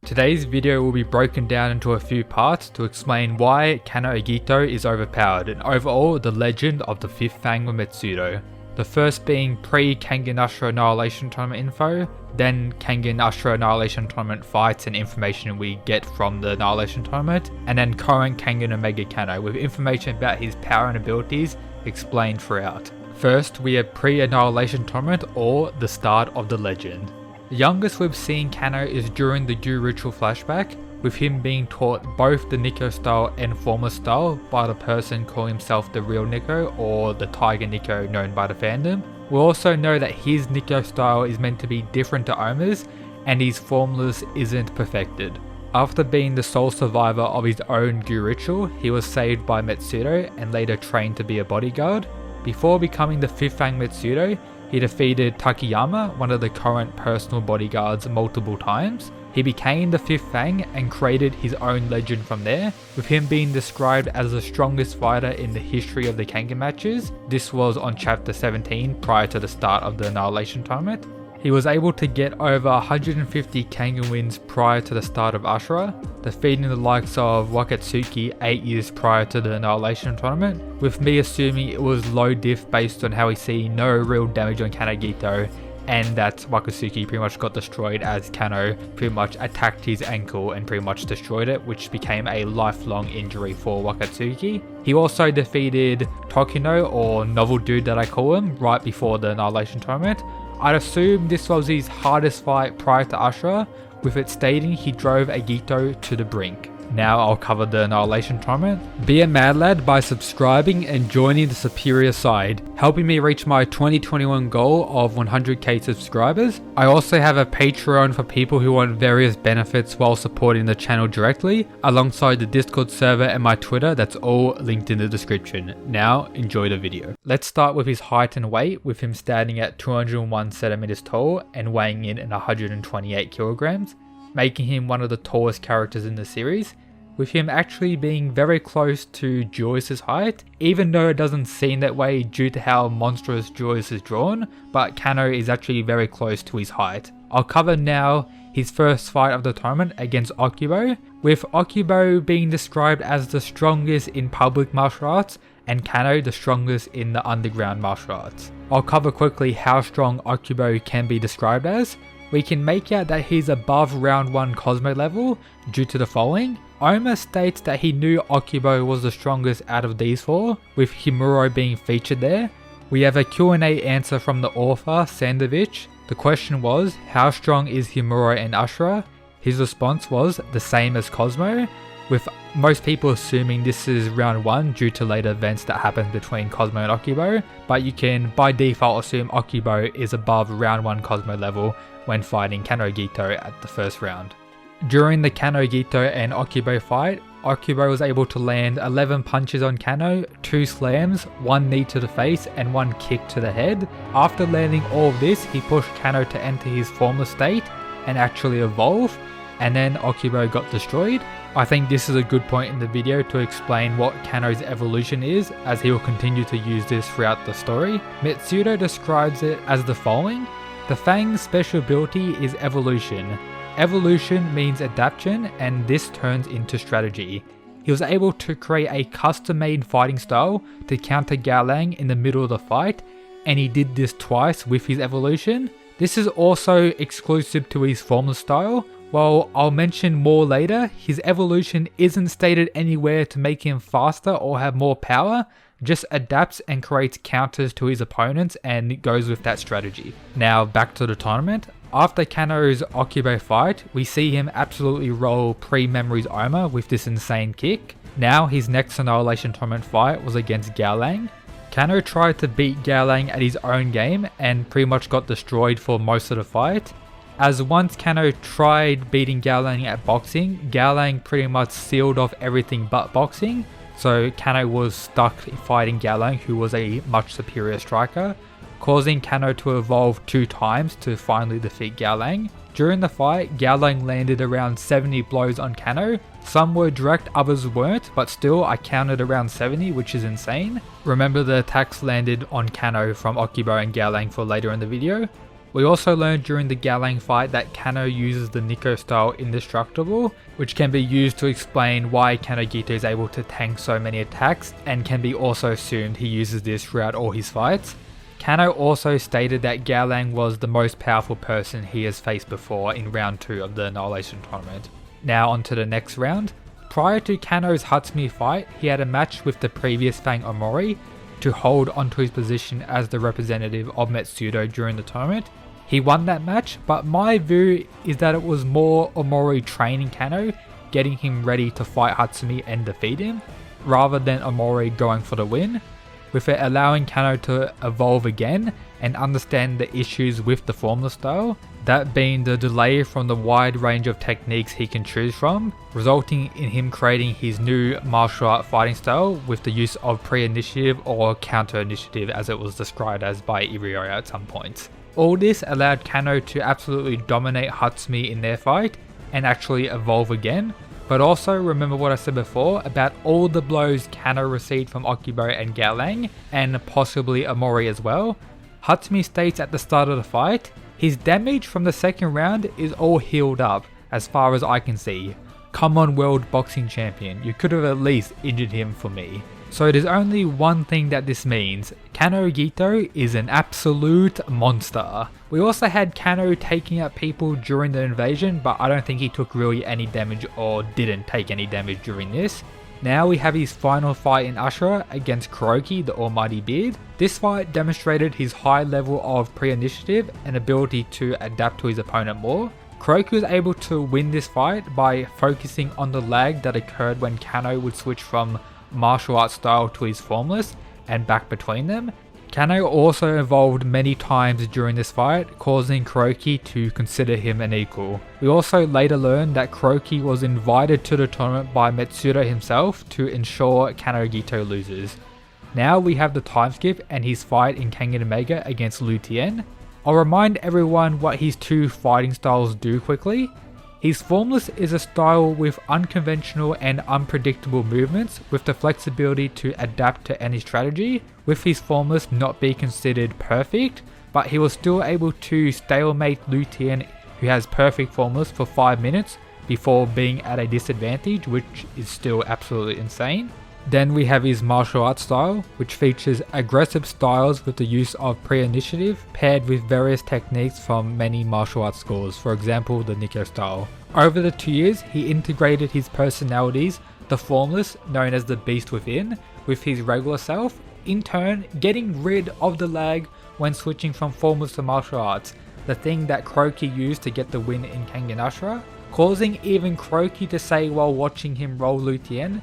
Today's video will be broken down into a few parts to explain why Kanoh Agito is overpowered and overall the legend of the 5th Fang with Metsudo. The first being pre-Kengan Ashura Annihilation Tournament info, then Kengan Ashura Annihilation Tournament fights and information we get from the Annihilation Tournament, and then current Kengan Omega Kanoh with information about his power and abilities explained throughout. First, we have pre-Annihilation Tournament or the start of the legend. The youngest we've seen Kanoh is during the Gyu Ritual flashback, with him being taught both the Nico style and Formless style by the person calling himself the real Nico or the Tiger Nico known by the fandom. We also know that his Nico style is meant to be different to Oma's and his Formless isn't perfected. After being the sole survivor of his own Gyu Ritual, he was saved by Metsudo and later trained to be a bodyguard. Before becoming the 5th Fang Metsudo, he defeated Takayama, one of the current personal bodyguards, multiple times. He became the 5th Fang and created his own legend from there, with him being described as the strongest fighter in the history of the Kengan matches. This was on chapter 17 prior to the start of the Annihilation Tournament. He was able to get over 150 Kengan wins prior to the start of Ashura, defeating the likes of Wakatsuki 8 years prior to the Annihilation Tournament, with me assuming it was low diff based on how we see no real damage on Kanoh Agito, and that Wakatsuki pretty much got destroyed as Kanoh pretty much attacked his ankle and pretty much destroyed it, which became a lifelong injury for Wakatsuki. He also defeated Tokino, or Novel Dude that I call him, right before the Annihilation Tournament. I'd assume this was his hardest fight prior to Ashura, with it stating he drove Agito to the brink. Now I'll cover the Annihilation Tournament. Be a mad lad by subscribing and joining the superior side, helping me reach my 2021 goal of 100k subscribers. I also have a Patreon for people who want various benefits while supporting the channel directly, alongside the Discord server and my Twitter. That's all linked in the description. Now enjoy the video. Let's start with his height and weight, with him standing at 201 centimeters tall and weighing in at 128 kilograms, making him one of the tallest characters in the series, with him actually being very close to Joyce's height, even though it doesn't seem that way due to how monstrous Joyce is drawn, but Kanoh is actually very close to his height. I'll cover now his first fight of the tournament against Okubo, with Okubo being described as the strongest in public martial arts and Kanoh the strongest in the underground martial arts. I'll cover quickly how strong Okubo can be described as. We can make out that he's above round 1 Cosmo level due to the following. Oma states that he knew Okubo was the strongest out of these 4, with Himuro being featured there. We have a Q&A answer from the author, Sandovich. The question was, how strong is Himuro and Ashura? His response was, the same as Cosmo, with most people assuming this is round 1 due to later events that happened between Cosmo and Okubo, but you can by default assume Okubo is above round 1 Cosmo level when fighting Kanoh Agito at the first round. During the Kanoh Agito and Okubo fight, Okubo was able to land 11 punches on Kanoh, 2 slams, 1 knee to the face and 1 kick to the head. After landing all of this, he pushed Kanoh to enter his formless state and actually evolve, and then Okubo got destroyed. I think this is a good point in the video to explain what Kanoh's evolution is, as he will continue to use this throughout the story. Metsudo describes it as the following. The Fang's special ability is evolution. Evolution means adaptation, and this turns into strategy. He was able to create a custom-made fighting style to counter Gaolang in the middle of the fight, and he did this twice with his evolution. This is also exclusive to his formless style. While I'll mention more later, his evolution isn't stated anywhere to make him faster or have more power, just adapts and creates counters to his opponents and goes with that strategy. Now back to the tournament. After Kanoh's Okubo fight, we see him absolutely roll pre-Memories Oma with this insane kick. Now his next Annihilation Tournament fight was against Gaolang. Kanoh tried to beat Gaolang at his own game and pretty much got destroyed for most of the fight. As once Kanoh tried beating Gaolang at boxing, Gaolang pretty much sealed off everything but boxing, so Kanoh was stuck fighting Gaolang, who was a much superior striker, causing Kanoh to evolve 2 times to finally defeat Gaolang. During the fight, Gaolang landed around 70 blows on Kanoh. Some were direct, others weren't, but still I counted around 70, which is insane. Remember the attacks landed on Kanoh from Okubo and Gaolang for later in the video. We also learned during the Gaolang fight that Kanoh uses the Nico style Indestructible, which can be used to explain why Kanoh Agito is able to tank so many attacks, and can be also assumed he uses this throughout all his fights. Kanoh also stated that Gaolang was the most powerful person he has faced before in round 2 of the Annihilation Tournament. Now on to the next round. Prior to Kanoh's Hatsumi fight, he had a match with the previous Fang Omori to hold onto his position as the representative of Metsudo during the tournament. He won that match, but my view is that it was more Omori training Kanoh, getting him ready to fight Hatsumi and defeat him, rather than Omori going for the win, with it allowing Kanoh to evolve again and understand the issues with the formless style, that being the delay from the wide range of techniques he can choose from, resulting in him creating his new martial art fighting style with the use of pre-initiative or counter-initiative as it was described as by Irio at some point. All this allowed Kanoh to absolutely dominate Hatsumi in their fight and actually evolve again, but also remember what I said before about all the blows Kanoh received from Okubo and Gaolang, and possibly Omori as well. Hatsumi states at the start of the fight, his damage from the second round is all healed up as far as I can see. Come on, world boxing champion, you could have at least injured him for me. So there's only one thing that this means, Kanoh Agito is an absolute monster. We also had Kanoh taking out people during the invasion, but I don't think he took really any damage or didn't take any damage during this. Now we have his final fight in Ashura against Kuroki, the Almighty Beard. This fight demonstrated his high level of pre-initiative and ability to adapt to his opponent more. Kuroki was able to win this fight by focusing on the lag that occurred when Kanoh would switch from martial art style to his formless and back between them. Kanoh also evolved many times during this fight, causing Kuroki to consider him an equal. We also later learned that Kuroki was invited to the tournament by Metsudo himself to ensure Kanoh Agito loses. Now we have the time skip and his fight in Kengan Omega against Tian. I'll remind everyone what his two fighting styles do quickly. His formless is a style with unconventional and unpredictable movements with the flexibility to adapt to any strategy, with his formless not be considered perfect, but he was still able to stalemate Tian, who has perfect formless, for 5 minutes before being at a disadvantage, which is still absolutely insane. Then we have his martial arts style, which features aggressive styles with the use of pre-initiative paired with various techniques from many martial arts schools, for example the Nico style. Over the 2 years, he integrated his personalities, the formless, known as the beast within, with his regular self, in turn getting rid of the lag when switching from formless to martial arts, the thing that Kuroki used to get the win in Kengan Ashura, causing even Kuroki to say while watching him roll Tian,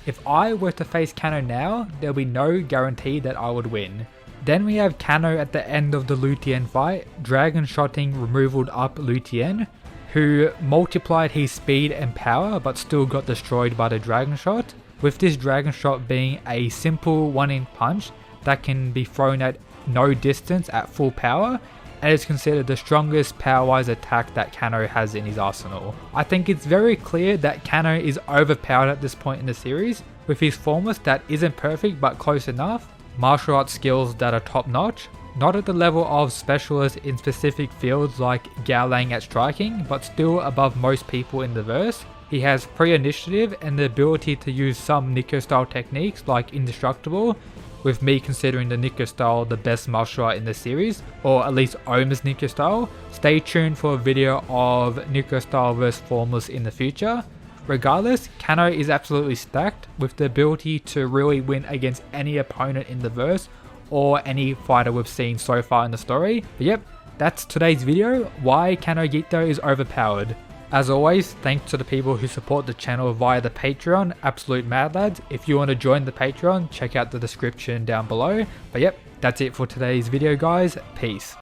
"If I were to face Kanoh now, there'll be no guarantee that I would win." Then we have Kanoh at the end of the Tian fight, dragon shotting removaled up Tian, who multiplied his speed and power but still got destroyed by the dragon shot, with this dragon shot being a simple one-in punch that can be thrown at no distance at full power, and is considered the strongest power-wise attack that Kanoh has in his arsenal. I think it's very clear that Kanoh is overpowered at this point in the series, with his formless that isn't perfect but close enough, martial arts skills that are top notch, not at the level of specialists in specific fields like Gaolang at striking, but still above most people in the verse. He has pre-initiative and the ability to use some Nico style techniques like Indestructible, with me considering the Nico style the best martial art in the series, or at least Oma's Nico style. Stay tuned for a video of Nico style vs formless in the future. Regardless, Kanoh is absolutely stacked with the ability to really win against any opponent in the verse or any fighter we've seen so far in the story. But yep, that's today's video, why Kanoh Agito is overpowered. As always, thanks to the people who support the channel via the Patreon, absolute mad lads. If you want to join the Patreon, check out the description down below. But yep, that's it for today's video guys, peace.